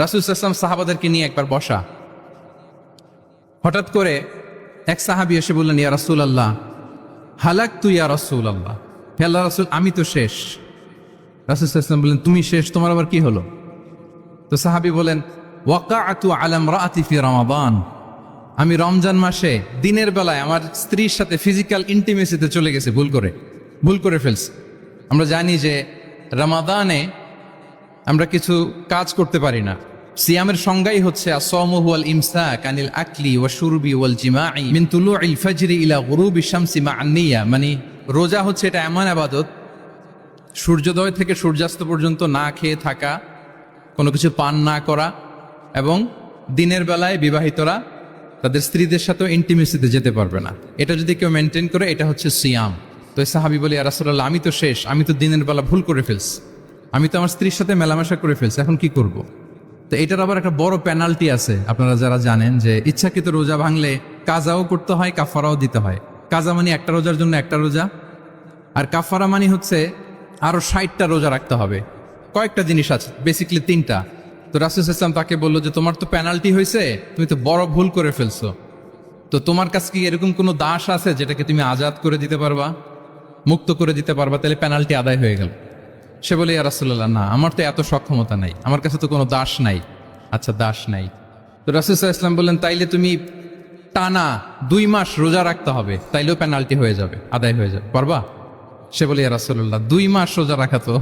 রাসূল সাল্লাল্লাহু আলাইহি ওয়াসাল্লাম সাহাবাদেরকে নিয়ে একবার বসা, হঠাৎ করে এক সাহাবী এসে বললেন, ইয়া রাসূলুল্লাহ হালাকতু ইয়া রাসূলুল্লাহ, হে আল্লাহর রাসূল আমি তো শেষ। রাসূল সাল্লাল্লাহু আলাইহি ওয়াসাল্লাম বললেন, তুমি শেষ, তোমার আবার কি হলো? তো সাহাবী বলেন, ওয়াকাআতু আলা ইমরাআতি ফি রমাদান, আমি রমজান মাসে দিনের বেলায় আমার স্ত্রীর সাথে ফিজিক্যাল ইন্টিমেসিতে চলে গেছে, ভুল করে ফেলছি। আমরা জানি যে রমাদানে আমরা কিছু কাজ করতে পারি না। সিয়ামের সংজ্ঞাই হচ্ছে আসওমু হুয়াল ইমসাক আনিল আকলি ওয়া শুরবি ওয়াল জিমাই মিন তুলুইল ফাজরি ইলা গুরুবি শামসি মা'আন নিয়া, মানে রোজা হচ্ছে এটা এমন ইবাদত, সূর্যোদয় থেকে সূর্যাস্ত পর্যন্ত না খেয়ে থাকা, কোনো কিছু পান না করা, এবং দিনের বেলায় বিবাহিতরা তাদের স্ত্রীদের সাথেও ইন্টিমেসিতে যেতে পারবে না। এটা যদি কেউ মেনটেন করে, এটা হচ্ছে সিয়াম। তো সাহাবী বলে, ইয়া রাসূলুল্লাহ আমি তো শেষ, আমি তো দিনের বেলা ভুল করে ফেলছি, আমি তো আমার স্ত্রীর সাথে মেলামেশা করে ফেলছি, এখন কি করব? তো এটার আবার একটা বড় পেনাল্টি আছে। আপনারা যারা জানেন যে ইচ্ছাকৃত রোজা ভাঙলে কাজাও করতে হয়, কাফারাও দিতে হয়। কাজা মানে একটা রোজার জন্য একটা রোজা, আর কাফারা মানে হচ্ছে আরো 60টা রোজা রাখতে হবে। কয়েকটা জিনিস আছে, বেসিক্যালি 3টা। তো রাসূল সাল্লাল্লাহু আলাইহি ওয়াসাল্লাম তাকে বললো যে তোমার তো পেনাল্টি হয়েছে, তুমি তো বড় ভুল করে ফেলছো, তো তোমার কাছে কি এরকম কোনো দাস আছে যেটাকে তুমি আজাদ করে দিতে পারবা, মুক্ত করে দিতে পারবা, তাহলে পেনাল্টি আদায় হয়ে গেল। সে বলে, ইয়া রাসূলুল্লাহ না, আমার তো এত সক্ষমতা নাই, আমার কাছে তো কোনো দাস নাই। আচ্ছা দাস নাই, তো রাসূল সাল্লাল্লাহু আলাইহি ওয়াসাল্লাম বললেন তাইলে তুমি টানা 2 মাস রোজা রাখতে হবে, তাইলেও পেনাল্টি হয়ে যাবে, আদায় হয়ে যাবে, পারবা? সে বলে, ইয়া রাসূলুল্লাহ 2 মাস রোজা রাখা তো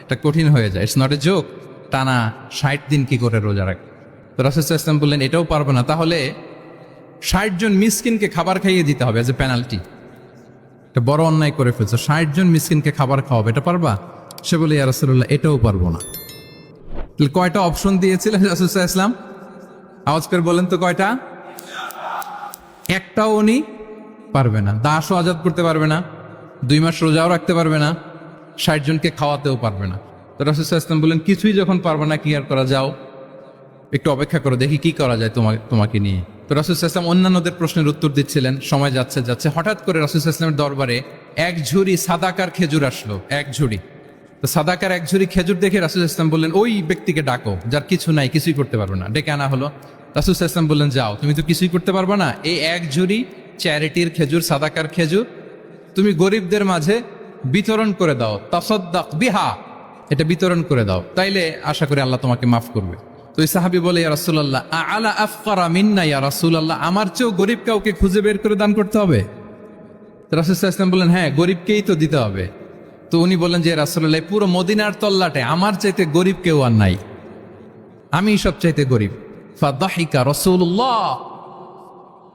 এটা কঠিন হয়ে যায়, ইটস নট এ জোক, টানা 60 দিন কি করে রোজা রাখ? তো রাসূল সাল্লাল্লাহু আলাইহি ওয়াসাল্লাম বললেন এটাও পারবে না, তাহলে 60 জন মিসকিনকে খাবার খাইয়ে দিতে হবে এজ এ পেনাল্টি। এটা বড় অন্যায় করে ফেলছো, 60 জন মিসকিনকে খাবার খাওয়াবে, এটা পারবা? সে বলে, ইয়া রাসূলুল্লাহ এটাও পারবো না। তাহলে কয়টা অপশন দিয়েছিলেন রাসূল সাল্লাল্লাহু আলাইহি ওয়াসাল্লাম? আওয়াজ করে বলেন তো কয়টা? একটাও উনি পারবে না। দাসও আজাদ করতে পারবে না, 2 মাস রোজাও রাখতে পারবে না, 60 জনকে খাওয়াতেও পারবে না। তো রাসূল সাল্লাল্লাহু আলাইহি ওয়াসাল্লাম বললেন কিছুই যখন পারবে না, কি আর করা, যাও একটু অপেক্ষা করো, দেখি কি করা যায় তোমাকে নিয়ে। তো রাসূল সাল্লাল্লাহু আলাইহি ওয়াসাল্লাম অন্যান্যদের প্রশ্নের উত্তর দিচ্ছিলেন, সময় যাচ্ছে হঠাৎ করে রাসূল সাল্লাল্লাহু আলাইহি ওয়াসাল্লামের দরবারে এক ঝুড়ি সাদাকার খেজুর আসলো, এক ঝুড়ি। তো সাদাকার এক ঝুড়ি খেজুর দেখে রাসূল সাল্লাল্লাহু আলাইহি ওয়াসাল্লাম বললেন, ওই ব্যক্তিকে ডাকো যার কিছু নাই, কিছুই করতে পারবে না। ডেকে আনা হলো। রাসূল সাল্লাল্লাহু আলাইহি ওয়াসাল্লাম বললেন, যাও, তুমি তো কিছুই করতে পারবে না, এই এক ঝুড়ি চ্যারিটির খেজুর, সাদাকার খেজুর তুমি গরিবদের মাঝে বিতরণ করে দাও, তাসাদ্দাক বিহা, এটা বিতরণ করে দাও, তাইলে আশা করি আল্লাহ তোমাকে মাফ করবে। তো এই সাহাবী বলে, ইয়া রাসূলুল্লাহ আলা আফকারা মিন্না ইয়া রাসূলুল্লাহ, আমার চেয়েও গরিব কাউকে খুঁজে বের করে দান করতে হবে? তো রাসূল সাল্লাল্লাহু আলাইহি ওয়াসাল্লাম বললেন, হ্যাঁ, গরিবকেই তো দিতে হবে। তো উনি বললেন যে রাসূলুল্লাহ পুরো মদিনার তল্লাটে আমার চাইতে গরিব কেউ আর নাই, আমি সবচাইতে গরিব। ফাদাহিকা রাসূলুল্লাহ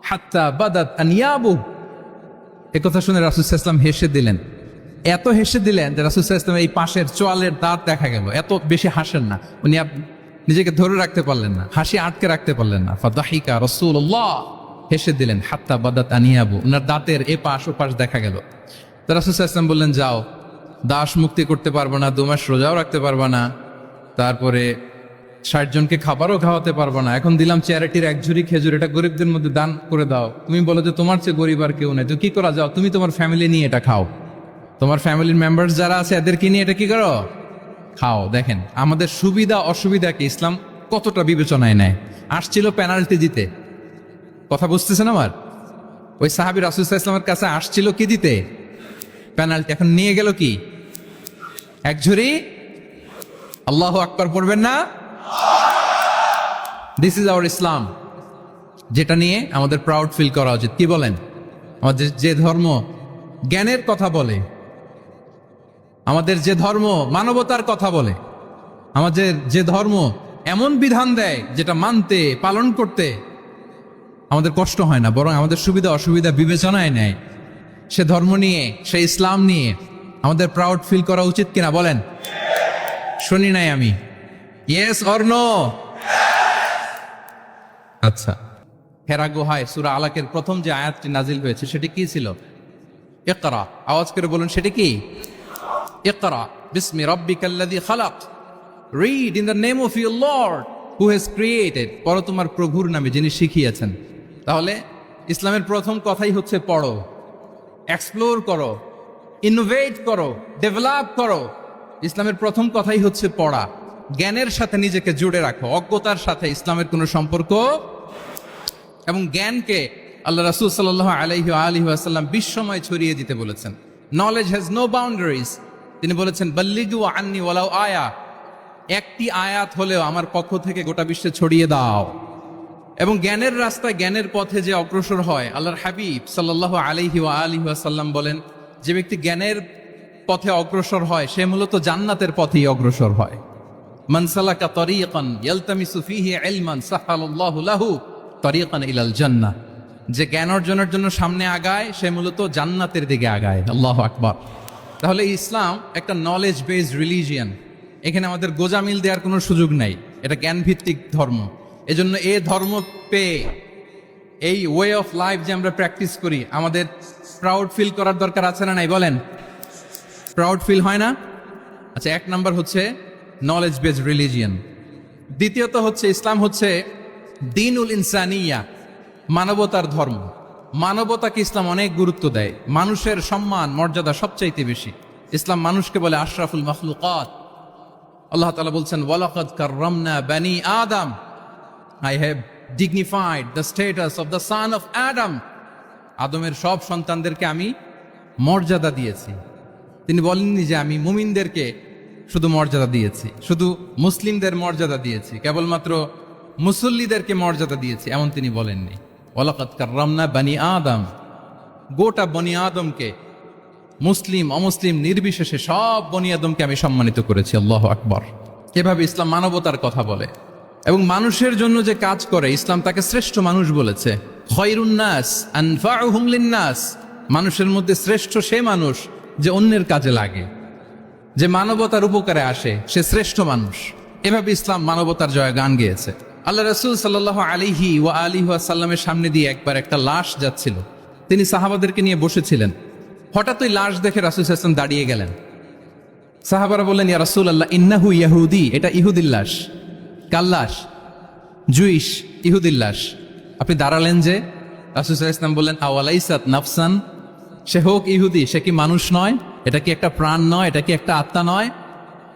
হাত্তা বাদাত আনিয়াবু, একথা শুনে রাসূল সাল্লাল্লাহু আলাইহি ওয়াসাল্লাম হেসে দিলেন, এত হেসে দিলেন যে রাসূল সাল্লাল্লাহু আলাইহি ওয়াসাল্লাম এই পাশের চোয়ালের দাঁত দেখা গেল। এত বেশি হাসেন না উনি, নিজেকে ধরে রাখতে পারলেন না, হাসি আটকে রাখতে পারলেন না। ফাদাহিকা রাসূলুল্লাহ, হেসে দিলেন, হাত্তা বাদাত আনিয়াবু, ওনার দাঁতের এ পাশ ও পাশ দেখা গেল। তো রাসূল সাল্লাল্লাহু আলাইহি ওয়াসাল্লাম বললেন, যাও, দাস মুক্তি করতে পারবো না, 2 মাস রোজাও রাখতে পারবো না, তারপরে 60 জনকে খাবারও খাওয়াতে পারবো না, এখন দিলাম চ্যারিটির এক ঝুড়ি খেজুর, এটা গরিবদের মধ্যে দান করে দাও। তুমি বলো যে তোমার চেয়ে গরিব আর কেউ নেই, তো কি করা, যাও তুমি তোমার ফ্যামিলি নিয়ে এটা খাও, তোমার ফ্যামিলির মেম্বার্স যারা আছে এদেরকে নিয়ে এটা কি করো, খাও। দেখেন আমাদের সুবিধা অসুবিধাকে ইসলাম কতটা বিবেচনায় নেয়। আসছিল পেনাল্টি দিতে, কথা বুঝতেছেন আমার? ওই সাহাবী রাসূল সাল্লাল্লাহু আলাইহি ওয়াসাল্লামের কাছে আসছিল কি দিতে, পেনাল্টি, এখন নিয়ে গেল কি, এক ঝুড়ি। আল্লাহু আকবার পড়বেন না? দিস ইজ আওয়ার ইসলাম, যেটা নিয়ে আমাদের প্রাউড ফিল করা উচিত। কি বলেন? আমাদের যে ধর্ম জ্ঞানের কথা বলে, আমাদের যে ধর্ম মানবতার কথা বলে, আমাদের যে ধর্ম এমন বিধান দেয় যেটা মানতে পালন করতে আমাদের কষ্ট হয় না, বরং আমাদের সুবিধা অসুবিধা বিবেচনায় নেয়, সে ধর্ম নিয়ে, সে ইসলাম নিয়ে আমাদের প্রাউড ফিল করা উচিত কিনা বলেন? শুনি নাই আমি, ইয়েস অর নো? আচ্ছা, হেরা গুহায় সূরা আলাকের প্রথম যে আয়াতটি নাজিল হয়েছে সেটি কি ছিল? ইকরা, আওয়াজ করে বলুন সেটি কি? ইকরা বিসমি রাব্বিকাল্লাযী খালাক, read in the name of your lord who has created, পড়ো তোমার প্রভুর নামে যিনি শিখিয়েছেন। তাহলে ইসলামের প্রথম কথাই হচ্ছে পড়ো, এক্সপ্লোর করো, ইনোভেট করো, ডেভেলপ করো। ইসলামের প্রথম কথাই হচ্ছে পড়া। জ্ঞানের সাথে নিজেকে জুড়ে রাখো, অজ্ঞতার সাথে ইসলামের কোনো সম্পর্ক। এবং জ্ঞানকে আল্লাহ রাসূল সাল্লাল্লাহু আলাইহি ওয়া আলিহি ওয়াসাল্লাম বিশ্বময় ছড়িয়ে দিতে বলেছেন। Knowledge has no boundaries. তিনি বলেছেন বাল্লিগু আন্নি ওয়ালাউ আয়া, একটি আয়াত হলেও আমার পক্ষ থেকে গোটা বিশ্বে ছড়িয়ে দাও। এবং জ্ঞানের রাস্তায়, জ্ঞানের পথে যে অগ্রসর হয়, আল্লাহর হাবিব সাল্লাল্লাহু আলাইহি ওয়া আলিহি ওয়াসাল্লাম বলেন, যে ব্যক্তি জ্ঞানের পথে অগ্রসর হয় সে মূলত জান্নাতের পথেই অগ্রসর হয়। মান সালাকা তরিকান ইয়ালতামিসু ফীহি ইলমান সাহালাল্লাহু লাহু তরিকান ইলাল জান্নাহ, যে জ্ঞান অর্জনের জন্য সামনে আগায় সে মূলত জান্নাতের দিকে আগায়। আল্লাহু আকবার। তাহলে ইসলাম একটা নলেজ বেসড রিলিজিয়ান। এখানে আমাদের গোজামিল দেওয়ার কোনো সুযোগ নাই, এটা জ্ঞান ভিত্তিক ধর্ম। এজন্য এই ধর্ম পেয়ে এই ওয়ে অফ লাইফ যে আমরা প্র্যাকটিস করি, আমাদের প্রাউড ফিল করার দরকার আছে না নাই বলেন? প্রাউড ফিল হয় না? আচ্ছা, এক নাম্বার হচ্ছে নলেজ বেসড রিলিজিয়ান। দ্বিতীয়ত হচ্ছে ইসলাম হচ্ছে দ্বীনুল ইনসানিয়া, মানবতার ধর্ম। মানবতাকে ইসলাম অনেক গুরুত্ব দেয়, মানুষের সম্মান মর্যাদা সবচাইতে বেশি। ইসলাম মানুষকে বলে আশরাফুল মাখলুকাত। আল্লাহ তাআলা বলছেন ওয়ালাকাদ কাররামনা বানি আদম, I have dignified the status of the son of Adam. আদমের সব সন্তানদেরকে আমি মর্যাদা দিয়েছি। তিনি বলেননি যে আমি মুমিনদেরকে শুধু মর্যাদা দিয়েছি, শুধু মুসলিমদের মর্যাদা দিয়েছি, কেবলমাত্র মুসল্লিদেরকে মর্যাদা দিয়েছি, এমন তিনি বলেননি। ওয়ালাকাদ কাররামনা বানি আদম, গোটা বনি আদমকে, মুসলিম অমুসলিম নির্বিশেষে সব বনি আদমকে আমি সম্মানিত করেছি। আল্লাহু আকবার। এভাবে ইসলাম মানবতার কথা বলে এবং মানুষের জন্য যে কাজ করে ইসলাম তাকে শ্রেষ্ঠ মানুষ বলেছে। খায়রুন নাস আনফাউহুম লিন-নাস, মানুষের মধ্যে শ্রেষ্ঠ সে মানুষ যে অন্যের কাজে লাগে, যে মানবতার উপকারে আসে, সে শ্রেষ্ঠ মানুষ। এভাবে ইসলাম মানবতার জয়গান গেয়েছে। আল্লাহ রাসূল সাল্লাল্লাহু আলাইহি ওয়া আলিহি ওয়াসাল্লামের সামনে দিয়ে একবার একটা লাশ যাচ্ছিল, তিনি সাহাবাদেরকে নিয়ে বসেছিলেন। হঠাৎ ওই লাশ দেখে রাসূল সাল্লাল্লাহু আলাইহি ওয়াসাল্লাম দাঁড়িয়ে গেলেন। সাহাবারা বললেন, ইয়া রাসূলুল্লাহ ইন্নাহু ইয়াহুদি, এটা ইহুদির লাশ। কার লাশ? জুইশ ইহুদির লাশ। আপনি দাঁড়ালেন যে? রাসূল সাল্লাল্লাহু আলাইহি ওয়াসাল্লাম বললেন আওয়ালাইসাত নাফসান, সে হোক ইহুদি, সে কি মানুষ নয়? এটা কি একটা প্রাণ নয়? এটা কি একটা আত্মা নয়?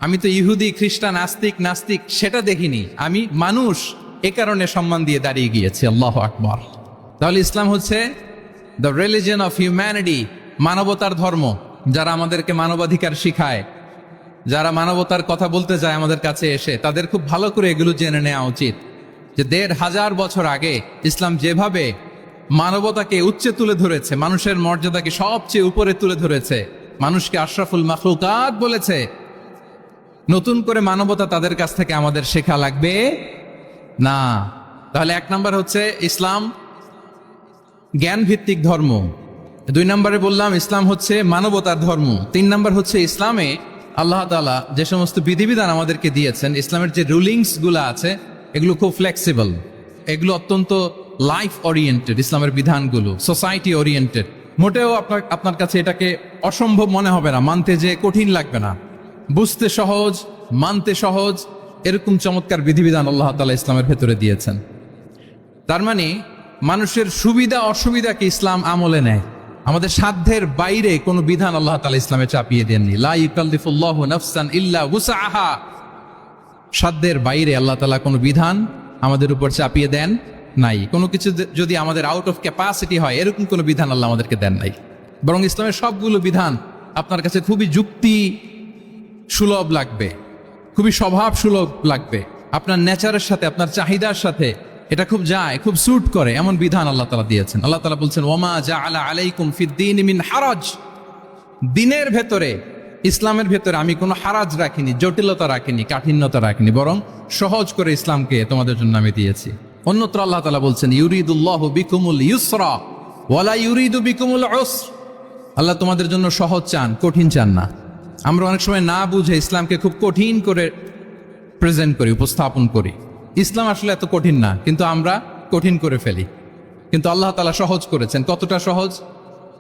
আমি তো ইহুদি, খ্রিস্টান, আস্তিক, নাস্তিক সেটা দেখিনি, আমি মানুষ, এ কারণে সম্মান দিয়ে দাঁড়িয়ে গিয়েছি। আল্লাহু আকবার। তাহলে ইসলাম হচ্ছে দ্য রিলিজিয়ন অফ হিউম্যানিটি, মানবতার ধর্ম। যারা আমাদেরকে মানবাধিকার শিখায়, যারা মানবতার কথা বলতে যায় আমাদের কাছে এসে, তাদের খুব ভালো করে এগুলো জেনে নেওয়া উচিত যে ১৫০০ বছর আগে ইসলাম যেভাবে মানবতাকে উচ্চে তুলে ধরেছে, মানুষের মর্যাদাকে সবচেয়ে উপরে তুলে ধরেছে, মানুষকে আশরাফুল মাখলুকাত বলেছে, নতুন করে মানবতা তাদের কাছ থেকে আমাদের শেখা লাগবে না। তাহলে এক নাম্বার হচ্ছে ইসলাম জ্ঞান ভিত্তিক ধর্ম। ২ নম্বরে বললাম ইসলাম হচ্ছে মানবতার ধর্ম। ৩ নম্বর হচ্ছে ইসলামে আল্লাহ তাআলা যে সমস্ত বিধিবিধান আমাদেরকে দিয়েছেন, ইসলামের যে রুলিংস গুলো আছে এগুলো খুব ফ্লেক্সিবল, এগুলো অত্যন্ত লাইফ ওরিয়েন্টেড। ইসলামের বিধানগুলো সোসাইটি ওরিয়েন্টেড। মোটেও আপনার কাছে এটাকে অসম্ভব মনে হবে না, মানতে যে কঠিন লাগবে না, বুঝতে সহজ, মানতে সহজ, এরকম চমৎকার বিধিবিধান আল্লাহ তাআলা ইসলামের ভেতরে দিয়েছেন। তার মানে মানুষের সুবিধা অসুবিধাকে ইসলাম আমলে নেয়। আমাদের সাধ্যের বাইরে কোনো বিধান আল্লাহ তাআলা ইসলামে চাপিয়ে দেননি। লা ইউকাল্লিফুল্লাহু নাফসান ইল্লা উসআহা, সাধ্যের বাইরে আল্লাহ তাআলা কোনো বিধান আমাদের উপর চাপিয়ে দেন নাই। কোনো কিছু যদি আমাদের আউট অফ ক্যাপাসিটি হয়, এরকম কোনো বিধান আল্লাহ আমাদেরকে দেন নাই। বরং ইসলামের সবগুলো বিধান আপনার কাছে খুবই যুক্তি সুলভ লাগবে, খুবই স্বভাব সুলভ লাগবে, আপনার নেচারের সাথে, আপনার চাহিদার সাথে এটা খুব যায়, খুব স্যুট করে, এমন বিধান আল্লাহ তাআলা দিয়েছেন। আল্লাহ তাআলা বলছেন ওয়ামা জাআলা আলাইকুম ফিদ্দীন মিন হারাজ, দিনের ভেতরে, ইসলামের ভেতরে আমি কোনো হারাজ রাখিনি, জটিলতা রাখিনি, কাঠিন্যতা রাখিনি, বরং সহজ করে ইসলামকে তোমাদের জন্য আমি দিয়েছি। অন্যত্র আল্লাহ তাআলা বলছেন ইউরিদুল্লাহু বিকুমুল ইউসরা ওয়ালা ইউরিদু বিকুমুল উসর, আল্লাহ তোমাদের জন্য সহজ চান, কঠিন চান না। আমরা অনেক সময় না বুঝে ইসলামকে খুব কঠিন করে প্রেজেন্ট করি, উপস্থাপন করি। ইসলাম আসলে এত কঠিন না, কিন্তু আমরা কঠিন করে ফেলি। কিন্তু আল্লাহ তাআলা সহজ করেছেন। কতটা সহজ?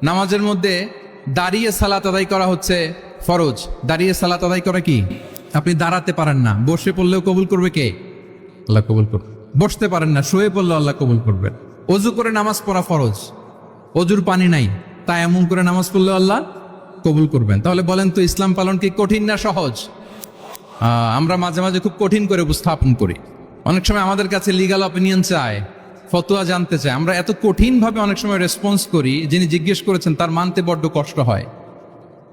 নামাজের মধ্যে দাঁড়িয়ে সালাত আদায় করা হচ্ছে ফরজ। দাঁড়িয়ে সালাত আদায় করা কি? আপনি দাঁড়াতে পারেন না, বসে পড়লেও কবুল করবে কে? আল্লাহ কবুল করবে। বসতে পারেন না, শুয়ে পড়লেও আল্লাহ কবুল করবেন। অজু করে নামাজ পড়া ফরজ, অজুর পানি নাই, তাই এমন করে নামাজ পড়লেও আল্লাহ কবুল করবেন। তাহলে বলেন তো ইসলাম পালন কি কঠিন না সহজ? আমরা মাঝে মাঝে খুব কঠিন করে উপস্থাপন করি। অনেক সময় আমাদের কাছে লিগ্যাল অপিনিয়ন চায়, ফতোয়া জানতে চায়। আমরা এত কঠিনভাবে অনেক সময় রেসপন্স করি, যিনি জিজ্ঞেস করেছেন তার মানতে বড্ড কষ্ট হয়।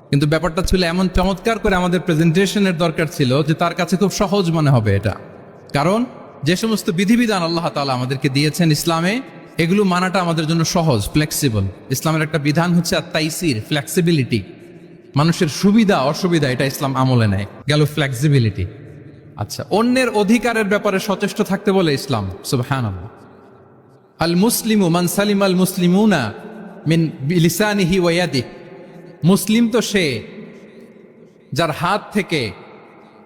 কিন্তু ব্যাপারটা ছিল এমন চমৎকার করে আমাদের প্রেজেন্টেশনের দরকার ছিল যে তার কাছে খুব সহজ মনে হবে এটা। কারণ যে সমস্ত বিধিবিধান আল্লাহ তাআলা আমাদেরকে দিয়েছেন ইসলামে, এগুলো মানাটা আমাদের জন্য সহজ, ফ্লেক্সিবল। ইসলামের একটা বিধান হচ্ছে আত-তাইসির, ফ্লেক্সিবিলিটি। মানুষের সুবিধা অসুবিধা এটা ইসলাম আমলে নেয়, গেল ফ্লেক্সিবিলিটি। আচ্ছা, অন্যের অধিকারের ব্যাপারে সচেষ্ট থাকতে বলে ইসলাম। সুবহানাল্লাহ। আল মুসলিমু মান সালিম আল মুসলিমুনা মিন লিসানিহি ওয়া ইয়াদিহি। মুসলিম তো সে যার হাত থেকে,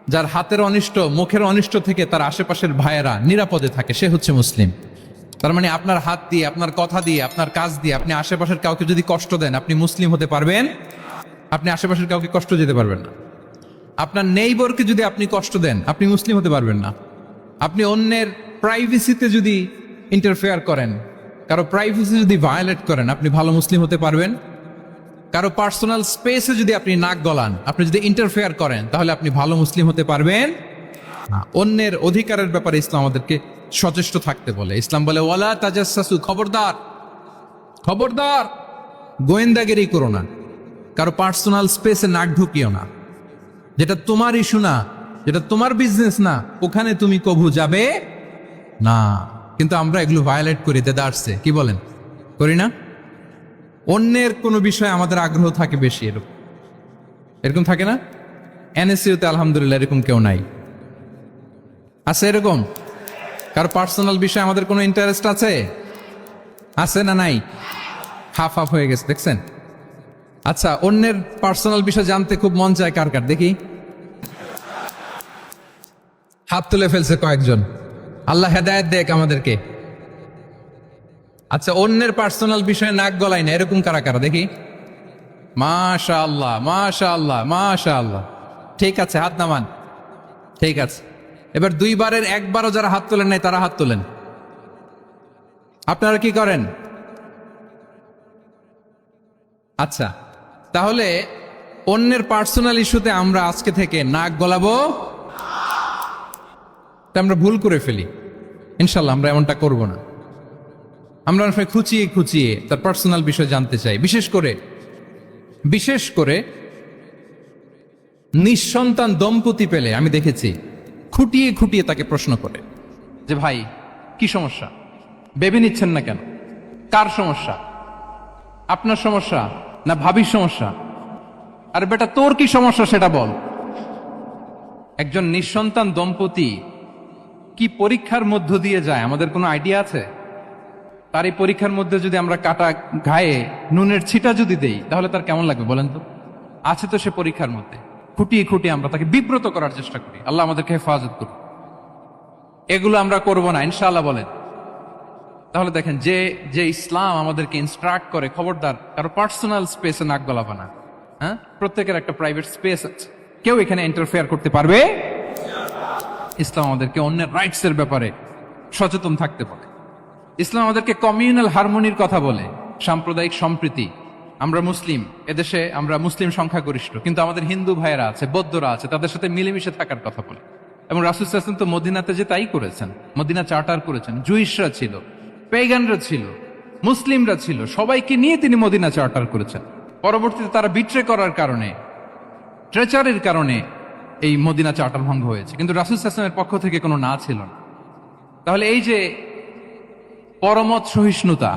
যার হাতের অনিষ্ট, মুখের অনিষ্ট থেকে তার আশেপাশের ভাইয়েরা নিরাপদে থাকে, সে হচ্ছে মুসলিম। তার মানে আপনার হাত দিয়ে, আপনার কথা দিয়ে, আপনার কাজ দিয়ে আপনি আশেপাশের কাউকে যদি কষ্ট দেন, আপনি মুসলিম হতে পারবেন? আপনি আশেপাশের কাউকে কষ্ট দিতে পারবেন না। আপনার নেইবরকে যদি আপনি কষ্ট দেন, আপনি মুসলিম হতে পারবেন না। আপনি অন্যের প্রাইভেসিতে যদি ইন্টারফেয়ার করেন, কারো প্রাইভেসি যদি ভায়োলেট করেন, আপনি ভালো মুসলিম হতে পারবেন? কারো পার্সোনাল স্পেসে যদি আপনি নাক গলান, আপনি যদি ইন্টারফেয়ার করেন, তাহলে আপনি ভালো মুসলিম হতে পারবেন না। অন্যের অধিকারের ব্যাপারে ইসলাম আমাদেরকে সচেষ্ট থাকতে বলে। ইসলাম বলে ওয়ালা তাজাসসু, খবরদার, খবরদার, গোয়েন্দাগিরি করো না, কারো পার্সোনাল স্পেসে নাক ঢুকিও না। যেটা তোমার ইস্যু না, যেটা তোমার বিজনেস না, ওখানে তুমি কভু যাবে না। কিন্তু আমরা এগুলো ভায়োলেট করি, দেদারসে, কি বলেন, করি না? অন্যের কোনো বিষয়ে আমাদের আগ্রহ থাকে বেশি, এরকম থাকে না? এনএসইউতে আলহামদুলিল্লাহ এরকম কেউ নাই, আছে এরকম? কারো পার্সোনাল বিষয়ে আমাদের কোনো ইন্টারেস্ট আছে? আছে না নাই? হাফ হাফ হয়ে গেছে, দেখছেন? আচ্ছা, অন্যের পার্সোনাল বিষয় জানতে খুব মন চায় কার কার, দেখি হাত তুলে ফেলছে কয়েকজন। আল্লাহ হেদায়েত দেখ আমাদেরকে। আচ্ছা, অন্যের পার্সোনাল বিষয়ে নাক গলাই না, এরকম কারা কারা, দেখি। মাশাআল্লাহ, মাশাআল্লাহ, মাশাআল্লাহ। ঠিক আছে, হাত নামান। ঠিক আছে, এবার দুইবারের একবারও যারা হাত তোলেন নাই তারা হাত তোলেন। আপনারা কি করেন? আচ্ছা, তাহলে অন্যের পার্সোনাল ইস্যুতে আমরা আজকে থেকে নাক গলাবো, আমরা ভুল করে ফেলি। ইনশাল্লাহ আমরা এমনটা করব না। আমরা অনেক সময় খুঁচিয়ে খুঁচিয়ে তার পার্সোনাল বিষয় জানতে চাই। বিশেষ করে নিঃসন্তান দম্পতি পেলে আমি দেখেছি খুঁটিয়ে খুঁটিয়ে তাকে প্রশ্ন করে যে ভাই কি সমস্যা, বেবি নিচ্ছেন না কেন, কার সমস্যা, আপনার সমস্যা না ভাবির সমস্যা? আর বেটা তোর কি সমস্যা সেটা বল। একজন নিঃসন্তান দম্পতি কি পরীক্ষার মধ্য দিয়ে যায় আমাদের কোনো আইডিয়া আছে? তার এই পরীক্ষার মধ্যে যদি আমরা কাটা ঘায়ে নুনের ছিটা যদি দেই, তাহলে তার কেমন লাগবে বলেন তো? আছে তো সে পরীক্ষার মধ্যে। খুঁটিয়ে খুঁটিয়ে আমরা তাকে বিব্রত করার চেষ্টা করি। আল্লাহ আমাদেরকে হেফাজত করুন। এগুলো আমরা করব না ইনশাআল্লাহ, বলেন। তাহলে দেখেন, যে ইসলাম আমাদেরকে ইনস্ট্রাক্ট করে, খবরদার কারো পার্সোনাল স্পেসে নাক গলাবে না। হ্যাঁ, প্রত্যেকের একটা প্রাইভেট স্পেস আছে, কেউ এখানে ইন্টারফেয়ার করতে পারবে। ইসলাম আমাদেরকে অন্যের রাইটস এর ব্যাপারে সচেতন থাকতে বলে। ইসলাম আমাদেরকে কমিউনাল হারমোনির কথা বলে, সাম্প্রদায়িক সম্প্রীতি। আমরা মুসলিম, এদেশে আমরা মুসলিম সংখ্যাগরিষ্ঠ, কিন্তু আমাদের হিন্দু ভাইয়েরা আছে, বৌদ্ধরা আছে, তাদের সাথে মিলেমিশে থাকার কথা বলে। এবং রাসূল সাল্লাল্লাহু আলাইহি ওয়াসাল্লাম তো মদিনাতে যে তাই করেছেন, মদিনা চার্টার করেছেন। জুইশরা ছিল, পেগানরা ছিল, মুসলিমরা ছিল, সবাইকে নিয়ে তিনি মদিনা চার্টার করেছেন। পরবর্তীতে তারা বিট্রে করার কারণে, ট্রেচারের কারণে এই মদিনা চার্টার ভঙ্গ হয়েছে, কিন্তু রাসূল সাল্লাল্লাহু আলাইহি ওয়াসাল্লামের পক্ষ থেকে কোনো না ছিল না। তাহলে এই যে পরমত সহিষ্ণুতা,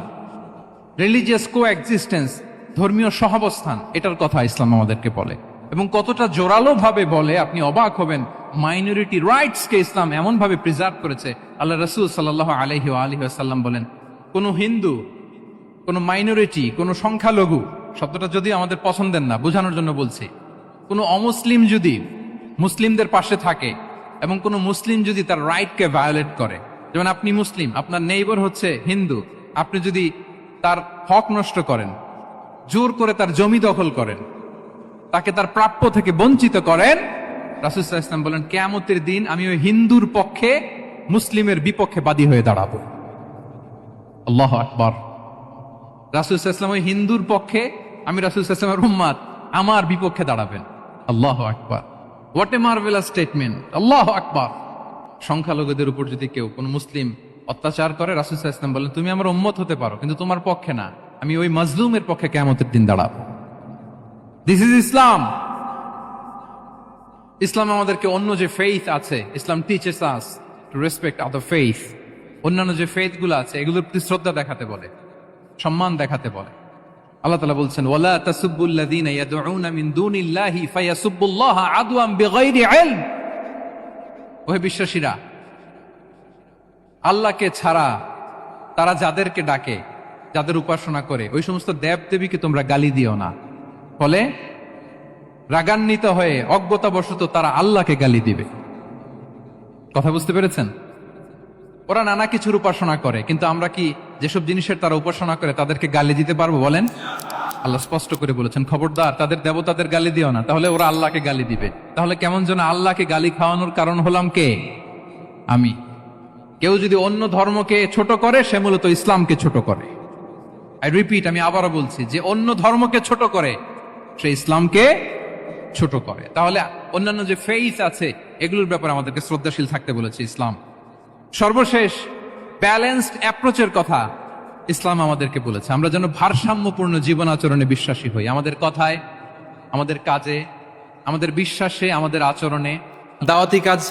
রিলিজিয়াস কোএক্সিস্টেন্স, ধর্মীয় সহাবস্থান, এটার কথা ইসলাম আমাদেরকে বলে। এবং কতটা জোরালো ভাবে বলে আপনি অবাক হবেন। মাইনরিটি রাইটস কে ইসলাম এমন ভাবে প্রিজার্ভ করেছে। আল্লাহ রাসূল সাল্লাল্লাহু আলাইহি ওয়াসাল্লাম বলেন, কোন হিন্দু, কোন মাইনরিটি, কোন সংখ্যালঘু, শব্দটা যদি আমাদের পছন্দের না, বোঝানোর জন্য বলছি, কোন অমুসলিম যদি মুসলিমদের পাশে থাকে এবং কোন মুসলিম যদি তার রাইটকে ভায়োলেট করে, যেমন আপনি মুসলিম, আপনার নেইবার হচ্ছে হিন্দু, আপনি যদি তার হক নষ্ট করেন, জোর করে তার জমি দখল করেন, তাকে তার প্রাপ্য থেকে বঞ্চিত করেন, রাসূল সাল্লাল্লাহু আলাইহি ওয়াসাল্লাম বলেন কিয়ামতের দিন আমি ওই হিন্দুর পক্ষে মুসলিমের বিপক্ষে বাদী হয়ে দাঁড়াবো। আল্লাহু আকবার। রাসূল সাল্লাল্লাহু আলাইহি ওয়াসাল্লাম ওই হিন্দুর পক্ষে, আমি রাসূল সাল্লাল্লাহু আলাইহি ওয়াসাল্লামের উম্মত, আমার বিপক্ষে দাঁড়াবেন। আল্লাহু আকবার। হোয়াট এ মার্ভেলাস স্টেটমেন্ট, আল্লাহু আকবার। সংখ্যালঘুদের উপর যদি কেউ কোন মুসলিম অত্যাচার করে, রাসূল সাল্লাল্লাহু আলাইহি ওয়াসাল্লাম বলেন, তুমি আমার উম্মত হতে পারো, কিন্তু তোমার পক্ষে না, আমি ওই মাজলুমের পক্ষে কিয়ামতের দিন দাঁড়াবো। দিস ইজ ইসলাম। ইসলাম আমাদেরকে অন্য যে ফেইথ আছে, Islam teaches us to respect other faith. অন্যান্য যে ফেইথ গুলো আছে এগুলোর প্রতি শ্রদ্ধা দেখাতে বলে, সম্মান দেখাতে বলে। আল্লাহ তাআলা বলছেন, ওয়ালা তাসুব্বুল্লাযীনা ইয়াদউনা মিন দুনিল্লাহি ফায়াসুব্বুল্লাহা আদওয়ান বিগাইরি ইলম। ওহে বিশ্বাসীরা, আল্লাহকে ছাড়া তারা যাদেরকে ডাকে, যাদের উপাসনা করে, ওই সমস্ত দেব দেবীকে তোমরা গালি দিও না। ফলে রাগান্বিত হয়ে অজ্ঞতাবশত তারা আল্লাহকে গালি দিবে। কথা বুঝতে পেরেছেন? ওরা নানা কিছুর উপাসনা করে, কিন্তু আমরা কি যেসব জিনিসের তারা উপাসনা করে তাদেরকে গালি দিতে পারবো বলেন? আল্লাহ স্পষ্ট করে বলেছেন, খবরদার তাদের দেবতাদের গালি দিও না, তাহলে ওরা আল্লাহকে গালি দিবে। তাহলে কেমন যেন আল্লাহকে গালি খাওয়ানোর কারণ হলাম কে? আমি। কেউ যদি অন্য ধর্মকে ছোট করে, সে মূলত ইসলামকে ছোট করে। আই রিপিট, আমি আবারও বলছি, যে অন্য ধর্মকে ছোট করে সে ইসলামকে ছোট করে। তাহলে অন্যান্য যে ফেইথ আছে এগুলোর ব্যাপারে আমাদেরকে শ্রদ্ধাশীল থাকতে বলেছে ইসলাম। সর্বশেষ ব্যালেন্সড অ্যাপ্রোচের কথা ইসলাম আমাদেরকে বলেছে, আমরা যেন ভারসাম্যপূর্ণ জীবন আচরণে বিশ্বাসী হই। আমাদের কথায়, আমাদের কাজে, আমাদের বিশ্বাসে, আমাদের আচরণে। দাওয়াতি কাজ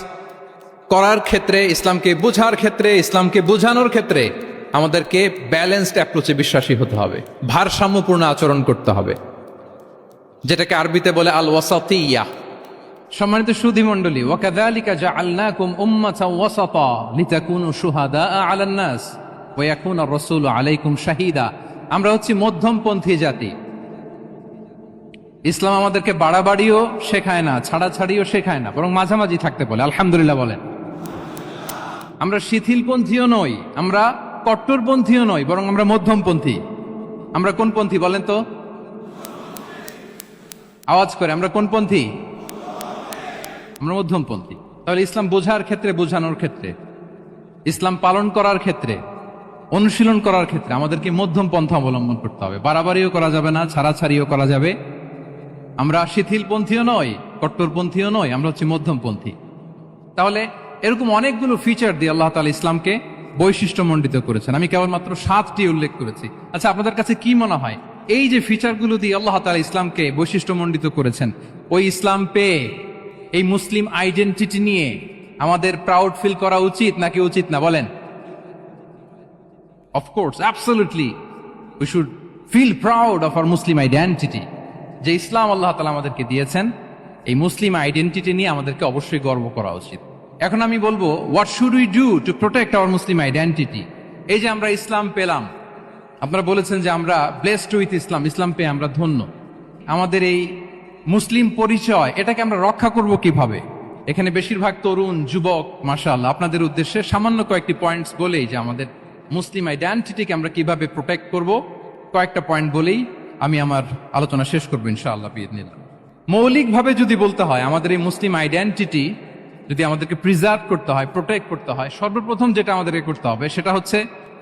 করার ক্ষেত্রে, ইসলামকে বোঝার ক্ষেত্রে, ইসলামকে বোঝানোর ক্ষেত্রে আমাদেরকে ব্যালেন্সড অ্যাপ্রোচে বিশ্বাসী হতে হবে, ভারসাম্যপূর্ণ আচরণ করতে হবে, যেটাকে আরবিতে বলে আল ওয়াসাতিয়া। সম্মানিত সুধী মণ্ডলী, ওয়াকাযালিকা জাআলনাকুম উম্মাতাও ওয়াসাতা লিতাকুনু শুহাদা আলান নাস ওয়া ইয়াকুনা আর-রাসূলু আলাইকুম শাহীদা। আমরা হচ্ছি মধ্যমপন্থী জাতি। ইসলাম আমাদেরকে বাড়াবাড়িও শেখায় না, ছাড়াছাড়িও শেখায় না, বরং মাঝামাঝি থাকতে বলে। আলহামদুলিল্লাহ বলেন। আমরা শিথিলপন্থীও নই, আমরা কট্টরপন্থীও নই, বরং আমরা মধ্যমপন্থী। আমরা কোন পন্থী বলেন তো? আওয়াজ করে, আমরা কোন পন্থী? আমরা মধ্যমপন্থী। তাহলে ইসলাম বোঝার ক্ষেত্রে, বোঝানোর ক্ষেত্রে, ইসলাম পালন করার ক্ষেত্রে, অনুশীলন করার ক্ষেত্রে আমাদেরকে মধ্যম পন্থা অবলম্বন করতে হবে। বাড়াবাড়িও করা যাবে না, ছাড়াছাড়িও করা যাবে। আমরা শিথিলপন্থীও নই, কট্টরপন্থীও নই, আমরা হচ্ছে মধ্যমপন্থী। তাহলে এরকম অনেকগুলো ফিচার দিয়ে আল্লাহ তাআলা ইসলামকে বৈশিষ্ট্যমণ্ডিত করেছেন। আমি কেবলমাত্র 7টি উল্লেখ করেছি। আচ্ছা, আপনাদের কাছে কি মনে হয়, এই যে ফিচারগুলো দিয়ে আল্লাহ তাআলা ইসলামকে বৈশিষ্ট্যমণ্ডিত করেছেন, ওই ইসলাম পেয়ে, এই মুসলিম আইডেন্টিটি নিয়ে আমাদের প্রাউড ফিল করা উচিত নাকি উচিত না বলেন? Of course, absolutely we should feel proud of our Muslim identity. যে ইসলাম আল্লাহ তাআলা আমাদেরকে দিয়েছেন, এই মুসলিম আইডেন্টিটি নিয়ে আমাদেরকে অবশ্যই গর্ব করা উচিত। এখন আমি বলবো, what should we do to protect our Muslim identity? এই যে আমরা ইসলাম পেলাম, আপনারা বলেছেন যে আমরা ব্লেসড উইথ ইসলাম, ইসলাম পেয়ে আমরা ধন্য। আমাদের এই মুসলিম পরিচয়, এটাকে আমরা রক্ষা করব কিভাবে? এখানে বেশিরভাগ তরুণ যুবক, মাশাআল্লাহ, আপনাদের উদ্দেশ্যে সামান্য কয়েকটি পয়েন্টস বলেই যে আমাদের মুসলিম আইডেন্টিটিকে আমরা কিভাবে প্রোটেক্ট করব, কয়েকটা পয়েন্ট বলেই আমি আমার আলোচনা শেষ করবো ইনশাআল্লাহ বিইذনিল্লাহ। মৌলিকভাবে যদি বলতে হয়, আমাদের এই মুসলিম আইডেন্টিটি যদি আমাদেরকে প্রিজার্ভ করতে হয়, প্রোটেক্ট করতে হয়, সর্বপ্রথম যেটা আমাদেরকে করতে হবে সেটা হচ্ছে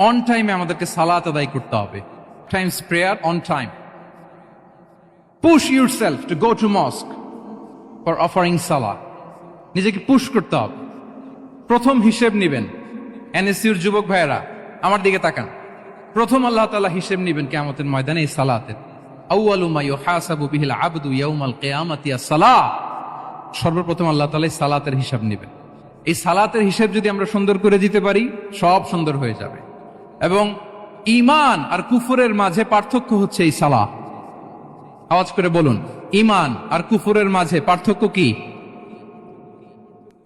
অন টাইমে আমাদেরকে সালাত আদায় করতে হবে। Times prayer on time. Push yourself to go to mosque for offering সালাহ। নিজেকে পুশ করতে হবে। প্রথম হিসেব নিবেন। এনএসইউর যুবক ভাইয়েরা আমার দিকে তাকান। প্রথম আল্লাহ তাআলা হিসেব নিবেন কিয়ামতের ময়দানে এই সালাতের। আউয়ালু মা ইউহাসাবু বিহিল আবদু ইয়াউমাল কিয়ামাতি আস-সালাহ। সর্বপ্রথম আল্লাহ তাআলা সালাতের হিসাব নেবেন। এই সালাতের হিসাব যদি আমরা সুন্দর করে দিতে পারি, সব সুন্দর হয়ে যাবে। এবং ঈমান আর কুফরের মাঝে পার্থক্য হচ্ছে এই সালাহ। আওয়াজ করে বলুন, ঈমান আর কুফরের মাঝে পার্থক্য কি?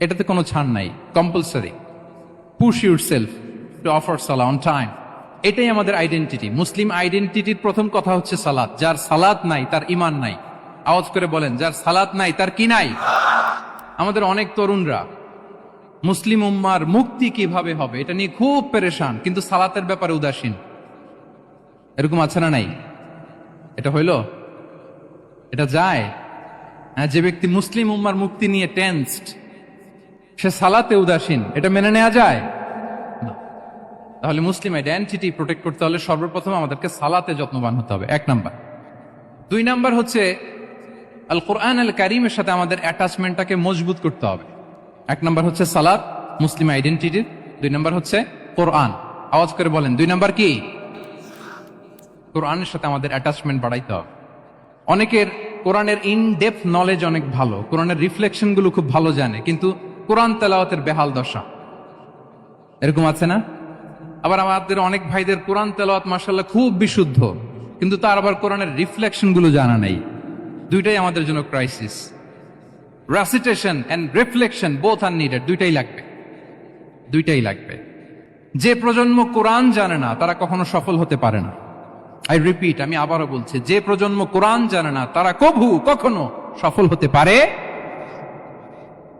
এটাতে কোনো ছাড় নাই, compulsory. Push yourself to offer Salah on time. এটাই আমাদের আইডেন্টিটি। মুসলিম আইডেন্টিটির প্রথম কথা হচ্ছে সালাত। যার সালাত নাই তার ঈমান নাই। আওয়াজ করে বলেন, যার সালাত নাই তার কি নাই? আমাদের অনেক তরুণরা মুসলিম উম্মার মুক্তি কিভাবে হবে এটা নিয়ে খুব পেরেশান, কিন্তু সালাতের ব্যাপারে উদাসীন। এরকম আছে না নাই? এটা হইল? এটা যায়? যে ব্যক্তি মুসলিম উম্মার মুক্তি নিয়ে টেন্সড, সে সালাতে উদাসীন, এটা মেনে নেওয়া যায়? তাহলে মুসলিম আইডেন্টিটি প্রোটেক্ট করতে হলে সর্বপ্রথম আমাদেরকে সালাতে যত্নবান হতে হবে, 1 নাম্বার। 2 নাম্বার হচ্ছে আল কোরআন আল কারিমের সাথে আমাদের অ্যাটাচমেন্টটাকে মজবুত করতে হবে। এক নম্বর হচ্ছে সালাত, মুসলিম আইডেন্টিটির। 2 নম্বর হচ্ছে কোরআন। আওয়াজ করে বলেন, 2 নম্বর কি? কোরআনের সাথে আমাদের অ্যাটাচমেন্ট বাড়াইতে হবে। অনেকের কোরআনের ইন ডেপথ নলেজ অনেক ভালো, কোরআনের রিফ্লেকশন গুলো খুব ভালো জানে, কিন্তু কোরআন তেলাওয়াতের বেহাল দশা। এরকম আছে না? আবার আমাদের অনেক ভাইদের কোরআন তেলাওয়াত মাশাআল্লাহ খুব বিশুদ্ধ, কিন্তু তার আবার কোরআনের রিফ্লেকশন গুলো জানা নেই। দুইটাই আমাদের জন্য crisis. Recitation and reflection both are needed. দুইটাই লাগবে, দুইটাই লাগবে। যে প্রজন্ম কোরআন জানে না তারা কখনো সফল হতে পারে না। আই রিপিট, আমি আবারও বলছি, যে প্রজন্ম কোরআন জানে না তারা কখনো সফল হতে পারে।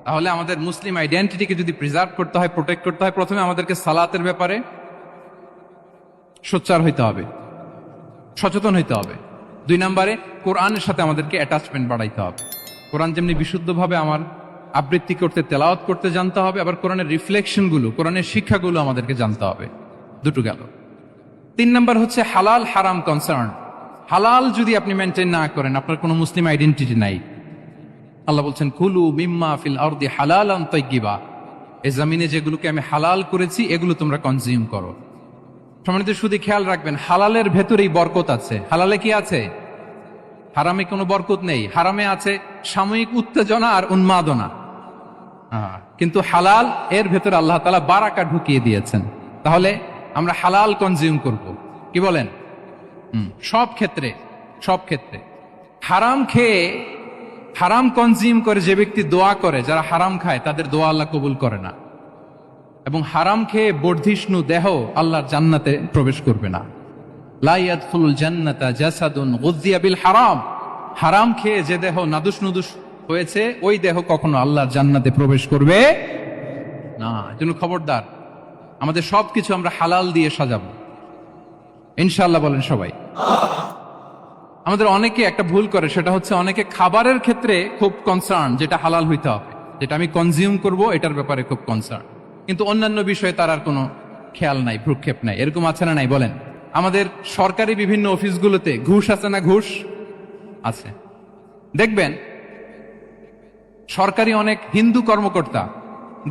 তাহলে আমাদের মুসলিম আইডেন্টিটিকে যদি প্রিজার্ভ করতে হয়, প্রোটেক্ট করতে হয়, প্রথমে আমাদেরকে সালাতের ব্যাপারে সোচ্চার হইতে হবে, সচেতন হইতে হবে। 2 নম্বরে কোরআনের সাথে আমাদেরকে অ্যাটাচমেন্ট বাড়াইতে হবে। কোরআন যেমনি বিশুদ্ধভাবে আমার আবৃত্তি করতে, তেলাওয়াত করতে জানতে হবে, আবার কোরআনের রিফ্লেকশন গুলো, কোরআনের শিক্ষাগুলো আমাদেরকে জানতে হবে। দুটো গেল। 3 নম্বর হচ্ছে হালাল হারাম কনসার্ন। হালাল যদি আপনি মেনটেন না করেন, আপনার কোনো মুসলিম আইডেন্টিটি নাই। আল্লাহ বলছেন, কুলু মিম্মা ফিল আরদি হালালান তাইয়্যিবা, এই জমিনে যেগুলোকে আমি হালাল করেছি এগুলো তোমরা কনজিউম করো। সম্মানিত শুধু খেয়াল রাখবেন, হালালের ভেতরেই বরকত আছে। হালালে কি আছে? হারামে কোনো বরকত নেই। হারামে আছে সাময়িক উত্তেজনা আর উন্মাদনা, কিন্তু হালাল এর ভেতরে আল্লাহ তাআলা বারাকা ঢুকিয়ে দিয়েছেন। তাহলে আমরা হালাল কনজিউম করব, কি বলেন? সব ক্ষেত্রে, সব ক্ষেত্রে। হারাম খেয়ে, হারাম কনজিউম করে যে ব্যক্তি দোয়া করে, যারা হারাম খায় তাদের দোয়া আল্লাহ কবুল করে না। এবং হারাম খেয়ে বর্ধিষ্ণু দেহ আল্লাহর জান্নাতে প্রবেশ করবে না। লা ইয়াদখুলুল জান্নাতা জাসাদুন গুযিয়া বিল হারাম। হারাম খেয়ে যে দেহ নাদুস নুদুস হয়েছে, ওই দেহ কখনো আল্লাহর জান্নাতে প্রবেশ করবে না। এজন্য খবরদার, আমাদের সবকিছু আমরা হালাল দিয়ে সাজাবো ইনশাআল্লাহ। বলেন সবাই। আমাদের অনেকে একটা ভুল করে, সেটা হচ্ছে অনেকে খাবারের ক্ষেত্রে খুব কনসার্ন, যেটা হালাল হইতে হবে, যেটা আমি কনজিউম করব এটার ব্যাপারে খুব কনসার্ন, কিন্তু অন্যান্য বিষয়ে তার আর কোনো খেয়াল নাই, ভ্রুক্ষেপ নাই। এরকম আছে না নাই? বলেন। আমাদের সরকারি বিভিন্ন অফিসগুলোতে ঘুষ আছে না? ঘুষ আছে। দেখবেন সরকারি অনেক হিন্দু কর্মকর্তা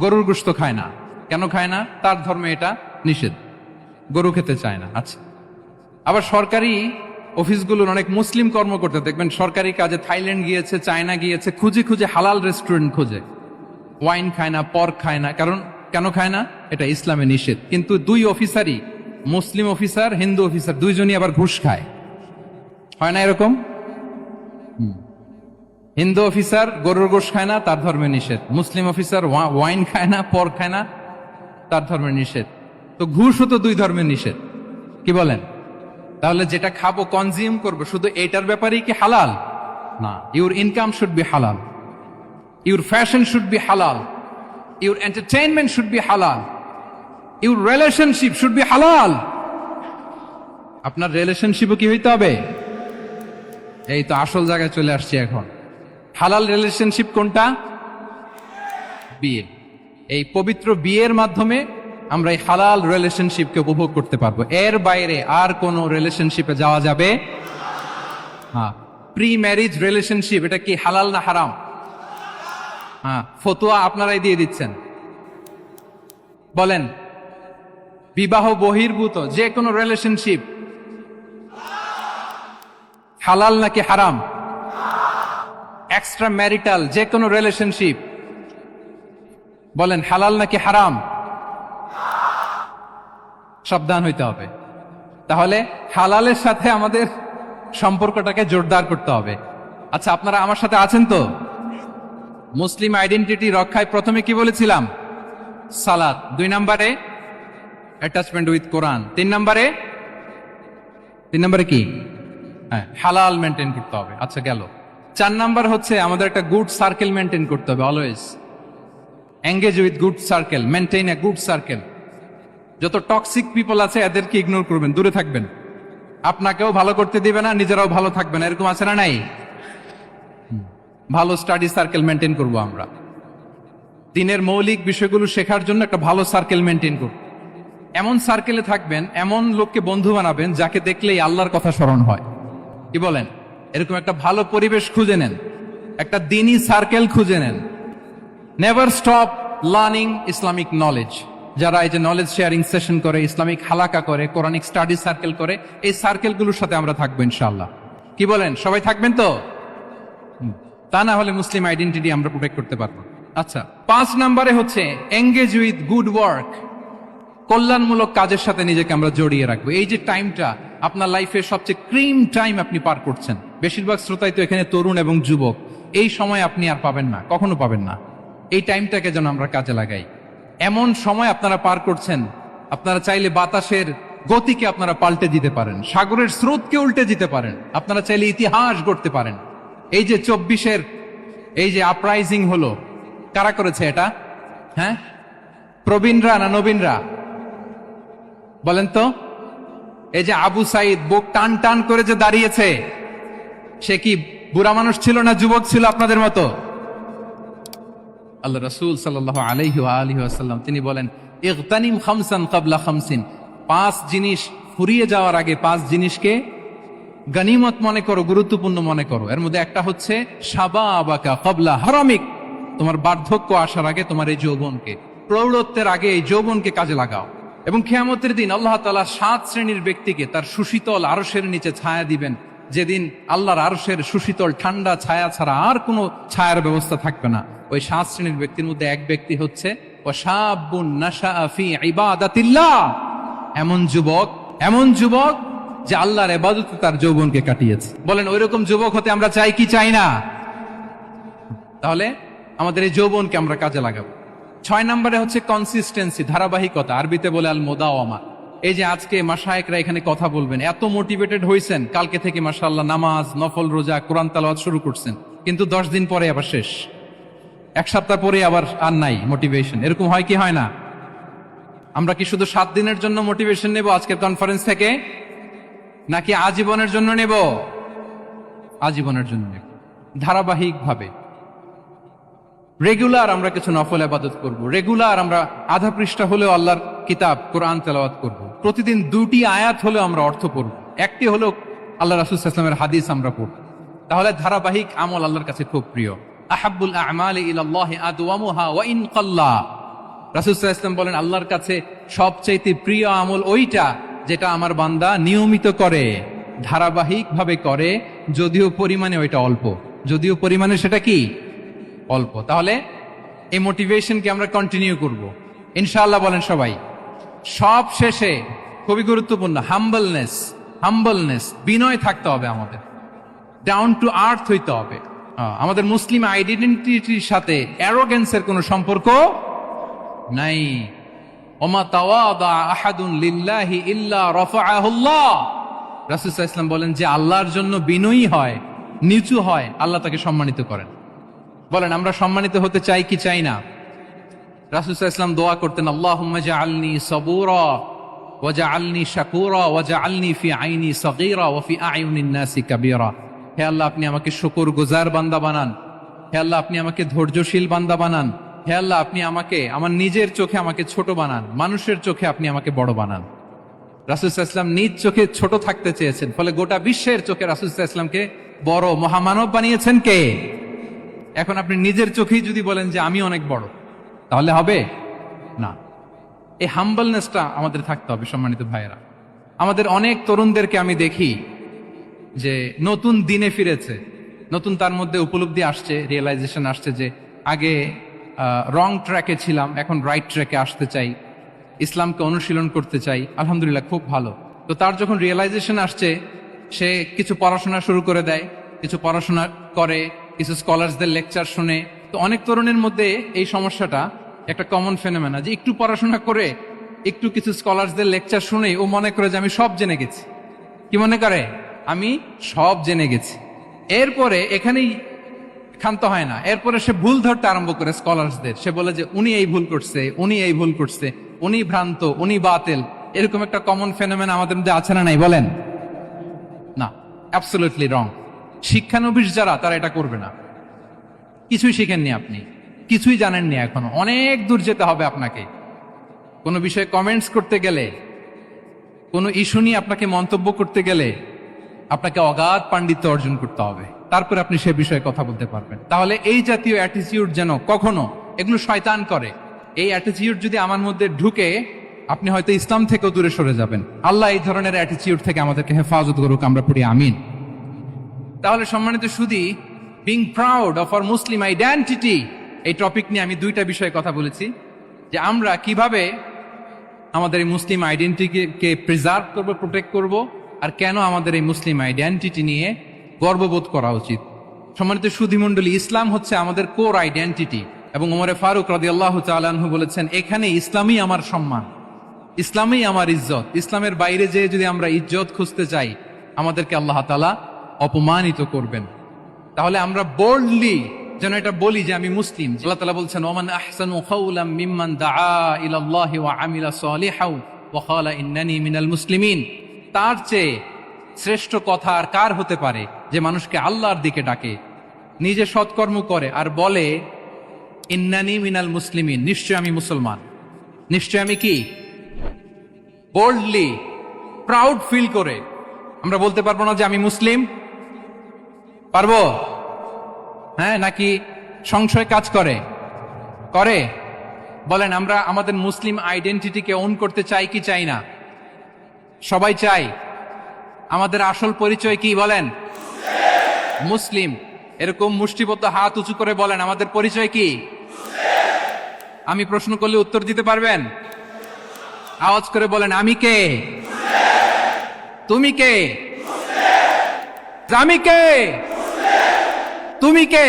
গরুর গোশত খায় না। কেন খায় না? তার ধর্মে এটা নিষেধ, গরু খেতে চায় না। আচ্ছা, আবার সরকারি অফিসগুলোর অনেক মুসলিম কর্মকর্তা দেখবেন সরকারি কাজে থাইল্যান্ড গিয়েছে, চায়না গিয়েছে, খুঁজে খুঁজে হালাল রেস্টুরেন্ট খোঁজে। ওয়াইন খায় না, পর্ক খায় না। কারণ কেন খায় না? এটা ইসলামে নিষেধ। কিন্তু 2 অফিসারই, মুসলিম অফিসার, হিন্দু অফিসার, 2 জনই আবার ঘুষ খায়। হয় না এরকম? হিন্দু অফিসার গরুর গোশ খায় না, তার ধর্মে নিষেধ। মুসলিম অফিসার ওয়াইন খায় না, পর্ক খায় না, তার ধর্মের নিষেধ। তো ঘুষও তো 2 ধর্মের নিষেধ, কি বলেন? তাহলে যেটা খাবো, কনজিউম করবো, শুধু এটার ব্যাপারেই কি হালাল? না। ইউর ইনকাম শুড বি হালাল, ইউর ফ্যাশন শুড বি হালাল, ইউর এন্টারটেইনমেন্ট শুড বি হালাল, ইউর রিলেশনশিপ শুড বি হালাল। আপনার রিলেশনশিপও কি হইতে হবে? এই তো আসল জায়গায় চলে আসছি এখন। হালাল রিলেশনশিপ কোনটা? বিয়ে। এই পবিত্র বিয়ের মাধ্যমে আমরা এই হালাল রিলেশনশিপকে উপভোগ করতে পারবো। এর বাইরে আর কোন রিলেশনশিপে যাওয়া যাবে? হ্যাঁ। প্রি ম্যারিজ রিলেশনশিপ, এটা কি হালাল না হারাম? হ্যাঁ, ফতোয়া আপনারাই দিয়ে দিচ্ছেন। বলেন, বিবাহ বহির্ভূত যে কোনো রিলেশনশিপ হালাল নাকি হারাম? এক্সট্রা ম্যারিটাল যে কোনো রিলেশনশিপ বলেন হালাল নাকি হারাম? সাবধান হইতে হবে। তাহলে হালালের সাথে আমাদের সম্পর্কটাকে জোরদার করতে হবে। আচ্ছা, আপনারা আমার সাথে আছেন তো? মুসলিম আইডেন্টিটি রক্ষায় প্রথমে কি বলেছিলাম? সালাত। 2 নম্বরে অ্যাটাচমেন্ট উইথ কোরআন। 3 নম্বরে কি? হ্যাঁ, হালাল মেনটেন করতে হবে। আচ্ছা গেল। 4 নম্বর হচ্ছে আমাদের একটা গুড সার্কেল মেনটেন করতে হবে। Always engage with good circle, maintain a good circle. যত টক্সিক পিপল আছে এদেরকে ইগনোর করবেন, দূরে থাকবেন। আপনাকেও ভালো করতে দিবে না, নিজেরাও ভালো থাকবেন। এরকম আছে না নাই? ভালো স্টাডি সার্কেল মেনটেন করব আমরা। দিনের মৌলিক বিষয়গুলো শেখার জন্য একটা ভালো সার্কেল মেনটেন করব। এমন সার্কেলে থাকবেন, এমন লোককে বন্ধু বানাবেন যাকে দেখলেই আল্লাহর কথা স্মরণ হয়, কি বলেন? এরকম একটা ভালো পরিবেশ খুঁজে নেন। একটা দিনী সার্কেল খুঁজে নেন। Never stop learning Islamic knowledge. যারা এই যে নলেজ শেয়ারিং সেশন করে, ইসলামিক হালাকা করে, কোরআনিক স্টাডি সার্কেল করে, এই সার্কেলগুলোর সাথে আমরা থাকবো ইনশাআল্লাহ। কি বলেন, সবাই থাকবেন তো? তা না হলে মুসলিম আইডেন্টিটি আমরা প্রোটেক্ট করতে পারবো। আচ্ছা, 5 নম্বরে হচ্ছে এঙ্গেজ উইথ গুড ওয়ার্ক। কল্যাণমূলক কাজের সাথে নিজেকে আমরা জড়িয়ে রাখবো। এই যে টাইমটা আপনার লাইফের সবচেয়ে ক্রিম টাইম আপনি পার করছেন, বেশিরভাগ শ্রোতাই তো এখানে তরুণ এবং যুবক, এই সময় আপনি আর পাবেন না, কখনো পাবেন না। এই টাইমটাকে যেন আমরা কাজে লাগাই। এমন সময় আপনারা পার করছেন, আপনারা চাইলে বাতাসের গতিকে আপনারা পাল্টে দিতে পারেন, সাগরের স্রোতকে উল্টে দিতে পারেন, আপনারা চাইলে ইতিহাস গড়তে পারেন। এই যে 24-এর এই যে আপরাইজিং হলো, কারা করেছে এটা? হ্যাঁ, প্রবীণরা না নবীনরা? বলেন তো। এই যে আবু সাইদ বুক টান টান করে যে দাঁড়িয়েছে, সে কি বুড়া মানুষ ছিল না যুবক ছিল আপনাদের মতো? আল্লাহ রাসূল সাল্লাল্লাহু আলাইহি ওয়া আলিহি ওয়াসাল্লাম তিনি বলেন, ইগতানিম খামসান ক্বাবলা খামসিন। 5 জিনিস ফুরিয়ে যাওয়ার আগে 5 জিনিসকে গনিমত মনে করো, গুরুত্বপূর্ণ মনে করো। এর মধ্যে একটা হচ্ছে শাবাবাকা ক্বাবলা হারামিক। তোমার বার্ধক্য আসার আগে তোমার এই যৌবনকে, প্রৌঢ়ত্বের আগে এই যৌবনকে কাজে লাগাও। এবং কিয়ামতের দিন আল্লাহ তাআলা 7 শ্রেণীর ব্যক্তিকে তার সুশীতল আরশের নিচে ছায়া দিবেন, যেদিন আল্লাহর আরশের সুশীতল ঠান্ডা ছায়া ছাড়া আর কোনো ছায়ার ব্যবস্থা থাকবে না। ওই 7 শ্রেণীর ব্যক্তির মধ্যে এক ব্যক্তি হচ্ছে ওয়াশাবুন নাশাআ ফি ইবাদাতিল্লাহ। এমন যুবক যে আল্লাহর ইবাদতে তার যৌবনকে কাটিয়েছে। বলেন, ওইরকম যুবক হতে আমরা চাই কি চাই না? তাহলে আমাদের এই যৌবনকে আমরা কাজে লাগাবো। 6 নম্বরে হচ্ছে কনসিস্টেন্সি, ধারাবাহিকতা। আরবিতে বলে আল মুদাওয়ামা। এই যে আজকে মাশায়েখরা এখানে কথা বলবেন, এত মোটিভেটেড হয়েছেন, কালকে থেকে মাশাআল্লাহ নামাজ, নফল রোজা, কোরআন তেলাওয়াত শুরু করছেন, কিন্তু 10 দিন পরে আবার শেষ, 1 সপ্তাহ পরে আবার আর নাই মোটিভেশন। এরকম হয় কি হয় না? আমরা কি শুধু 7 দিনের জন্য মোটিভেশন নেব আজকের কনফারেন্স থেকে, নাকি আজীবনের জন্য নেব? আজীবনের জন্য নেব। ধারাবাহিকভাবে রেগুলার আমরা কিছু নফল ইবাদত করব, রেগুলার আমরা আধা পৃষ্ঠা হলেও আল্লাহর কিতাব কোরআন তেলাওয়াত করব, প্রতিদিন 2টি আয়াত হলেও আমরা অর্থ পড়ব, একটি হলেও আল্লাহ রাসূল সাল্লাল্লাহু আলাইহি ওয়াসাল্লামের হাদিস আমরা পড়ব। তাহলে ধারাবাহিক আমল আল্লাহর কাছে খুব প্রিয়। আহাব্বুল আ'মালি ইলাল্লাহি আদওয়ামুহা ওয়া ইন কাল্লা। রাসূল সাল্লাল্লাহু আলাইহি ওয়াসাল্লাম বলেন, আল্লাহর কাছে সবচেয়ে প্রিয় আমল ওইটা যেটা আমার বান্দা নিয়মিত করে, ধারাবাহিকভাবে করে, যদিও পরিমাণে ওইটা অল্প, যদিও পরিমাণে সেটা কি অল্প। তাহলে এই মোটিভেশনকে আমরা কন্টিনিউ করব ইনশাআল্লাহ। বলেন সবাই। সব শেষে খুবই গুরুত্বপূর্ণ হাম্বলনেস, বিনয় থাকতে হবে আমাদের, ডাউন টু আর্থ হইতে হবে। আমাদের মুসলিম আইডেন্টিটির সাথে অ্যারোগেন্সের কোনো সম্পর্ক নাই। ওমা তাওয়াদা আহাদুন লিল্লাহি ইল্লা রাফাআহুল্লাহ। রাসূল সাল্লাল্লাহু আলাইহি ওয়াসাল্লাম বলেন, যে আল্লাহর জন্য বিনয়ী হয়, নিচু হয়, আল্লাহ তাকে সম্মানিত করেন। বলেন, আমরা সম্মানিত হতে চাই কি চাই না? রাসূল সাল্লাল্লাহু আলাইহি ওয়াসাল্লাম দোয়া করতেন, আল্লাহুম্মা জাআলনি সাবুরা ওয়া জাআলনি শাকুরা ওয়া জাআলনি ফি আইনি সাগীরা ওয়া ফি আ'য়ুনিন নাসি কাবীরা। হে আল্লাহ, আপনি আমাকে শুকরগুজার বান্দা বানান। হে আল্লাহ, আপনি আমাকে ধৈর্যশীল বান্দা বানান। হে আল্লাহ, আপনি আমাকে আমার নিজের চোখে আমাকে ছোট বানান, মানুষের চোখে আপনি আমাকে বড় বানান। রাসূল সাল্লাল্লাহু আলাইহি ওয়াসাল্লাম নিজ চোখে ছোট থাকতে চেয়েছেন, ফলে গোটা বিশ্বের চোখে রাসূল সাল্লাল্লাহু আলাইহি ওয়াসাল্লামকে বড় মহামানব বানিয়েছেন কে? এখন আপনি নিজের চোখেই যদি বলেন যে আমি অনেক বড়, তাহলে হবে না। এই হাম্বলনেসটা আমাদের থাকতে হবে। সম্মানিত ভাইয়েরা, আমাদের অনেক তরুণদেরকে আমি দেখি যে নতুন দিনে ফিরেছে, নতুন তার মধ্যে উপলব্ধি আসছে, রিয়েলাইজেশন আসছে যে আগে রং ট্র্যাকে ছিলাম, এখন রাইট ট্র্যাকে আসতে চাই, ইসলামকে অনুশীলন করতে চাই। আলহামদুলিল্লাহ, খুব ভালো। তো তার যখন রিয়েলাইজেশন আসছে, সে কিছু পড়াশোনা শুরু করে দেয়, কিছু পড়াশোনা করে, কিছু স্কলারসদের লেকচার শুনে। তো অনেক তরুণের মধ্যে এই সমস্যাটা একটা কমন ফেনোমেনা, যে একটু পড়াশোনা করে, একটু কিছু স্কলারসদের লেকচার শুনেই ও মনে করে যে আমি সব জেনে গেছি। কি মনে করে? আমি সব জেনে গেছি। এরপরে এখানেই ক্ষান্ত হয় না, এরপরে সে ভুল ধরতে আরম্ভ করে স্কলারসদের। সে বলে যে উনি এই ভুল করছে, উনি এই ভুল করছে, উনি ভ্রান্ত, উনি বাতিল। এরকম একটা কমন ফেনোমেনা আমাদের মধ্যে আছে না নাই? বলেন না, অ্যাবসলিউটলি রং। শিক্ষানবিশ যারা, তারা এটা করবে না। কিছুই শিখেননি আপনি, কিছুই জানেননি, এখনো অনেক দূর যেতে হবে আপনাকে। কোনো বিষয়ে কমেন্টস করতে গেলে, কোনো ইস্যু নিয়ে আপনাকে মন্তব্য করতে গেলে আপনাকে অগাধ পাণ্ডিত্য অর্জন করতে হবে। তারপর আপনি সে বিষয়ে কথা বলতে পারবেন। তাহলে এই জাতীয় অ্যাটিটিউড যেন কখনো, এগুলো শয়তান করে, এই অ্যাটিটিউড যদি আমার মধ্যে ঢুকে আপনি হয়তো ইসলাম থেকেও দূরে সরে যাবেন। আল্লাহ এই ধরনের অ্যাটিটিউড থেকে আমাদেরকে হেফাজত করুক, আমরা পড়ি আমিন। তাহলে সম্মানিত সুধী, being proud of our Muslim identity, এই টপিক নিয়ে আমি দুইটা বিষয়ে কথা বলেছি, যে আমরা কিভাবে আমাদের এই মুসলিম আইডেন্টিটিকে প্রিজার্ভ করব, প্রোটেক্ট করব, আর কেন আমাদের এই মুসলিম আইডেন্টিটি নিয়ে গর্ববোধ করা উচিত। সম্মানিত সুধী মণ্ডলী, ইসলাম হচ্ছে আমাদের কোর আইডেন্টিটি, এবং ওমরে ফারুক রাদিয়াল্লাহু তাআলা আনহু বলেছেন, এখানে ইসলামই আমার সম্মান, ইসলামই আমার ইজ্জত। ইসলামের বাইরে যেয়ে যদি আমরা ইজ্জত খুঁজতে চাই, আমাদেরকে আল্লাহ তাআলা অপমানিত করবেন। তাহলে আমরা বোল্ডলি যেন এটা বলি যে আমি মুসলিম। আল্লাহ তাআলা বলছেন, ওমান আহসানু কাওলাম মিম্মান দাআ ইলাল্লাহি ওয়া আমিলা সালিহাও ওয়া ক্বালা ইন্নানি মিনাল মুসলিমিন। তার চেয়ে শ্রেষ্ঠ কথা আর কার হতে পারে যে মানুষকে আল্লাহর দিকে ডাকে, নিজে সৎকর্ম করে আর বলে ইন্নানি মিনাল মুসলিমিন, নিশ্চয় আমি মুসলমান, নিশ্চয় আমি কি, বোল্ডলি প্রাউড ফিল করে আমরা বলতে পারবো না যে আমি মুসলিম? পারবো? হ্যাঁ, নাকি সংশয় কাজ করে? করে? বলেন, আমরা আমাদের মুসলিম আইডেন্টিটিকে ওন করতে চাই কি চাই না? সবাই চাই। আমাদের আসল পরিচয় কি বলেন? মুসলিম। এরকম মুষ্টিবদ্ধ হাত উঁচু করে বলেন, আমাদের পরিচয় কি? আমি প্রশ্ন করলে উত্তর দিতে পারবেন? আওয়াজ করে বলেন, আমি কে? তুমি কে? আমি কে? তুমি কে?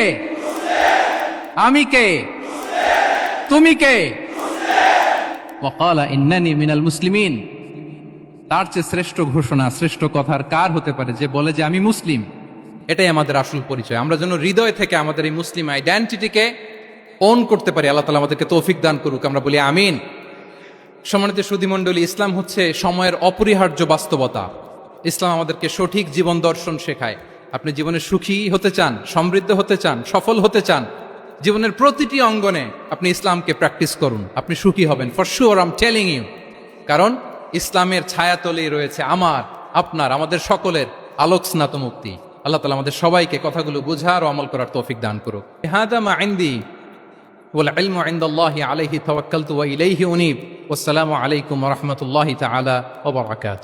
আমি কে? তুমি কে? ওয়াকালা ইন্নানি মিনাল মুসলিমিন। তার চেয়ে শ্রেষ্ঠ ঘোষণা, শ্রেষ্ঠ কথার কার হতে পারে যে বলে যে আমি মুসলিম? এটাই আমাদের আসল পরিচয়। আমরা যেন হৃদয় থেকে আমাদের এই মুসলিম আইডেন্টিটিকে ওন করতে পারি। আল্লাহ তাআলা আমাদেরকে তৌফিক দান করুক, আমরা বলি আমিন। সম্মানিত সুধী মণ্ডলী, ইসলাম হচ্ছে সময়ের অপরিহার্য বাস্তবতা। ইসলাম আমাদেরকে সঠিক জীবন দর্শন শেখায়। আপনি জীবনে সুখী হতে চান, সমৃদ্ধ হতে চান, সফল হতে চান, জীবনের প্রতিটি অঙ্গনে আপনি ইসলামকে প্র্যাকটিস করুন, আপনি সুখী হবেন for sure, I am telling you. কারণ ইসলামের ছায়াতলেই রয়েছে আমার, আপনার, আমাদের সকলের আলোক স্নাত মুক্তি। আল্লাহ তাআলা আমাদের সবাইকে কথাগুলো বোঝার ও আমল করার তৌফিক দান করুক। হাদা মা ইনদি ওয়াল ইলমু ইনদাল্লাহি আলাইহি তাওয়াক্কালতু ওয়া ইলাইহি উনীব। ওয়াসসালামু আলাইকুম ওয়া রাহমাতুল্লাহি তাআলা ওয়া বারাকাতুহু।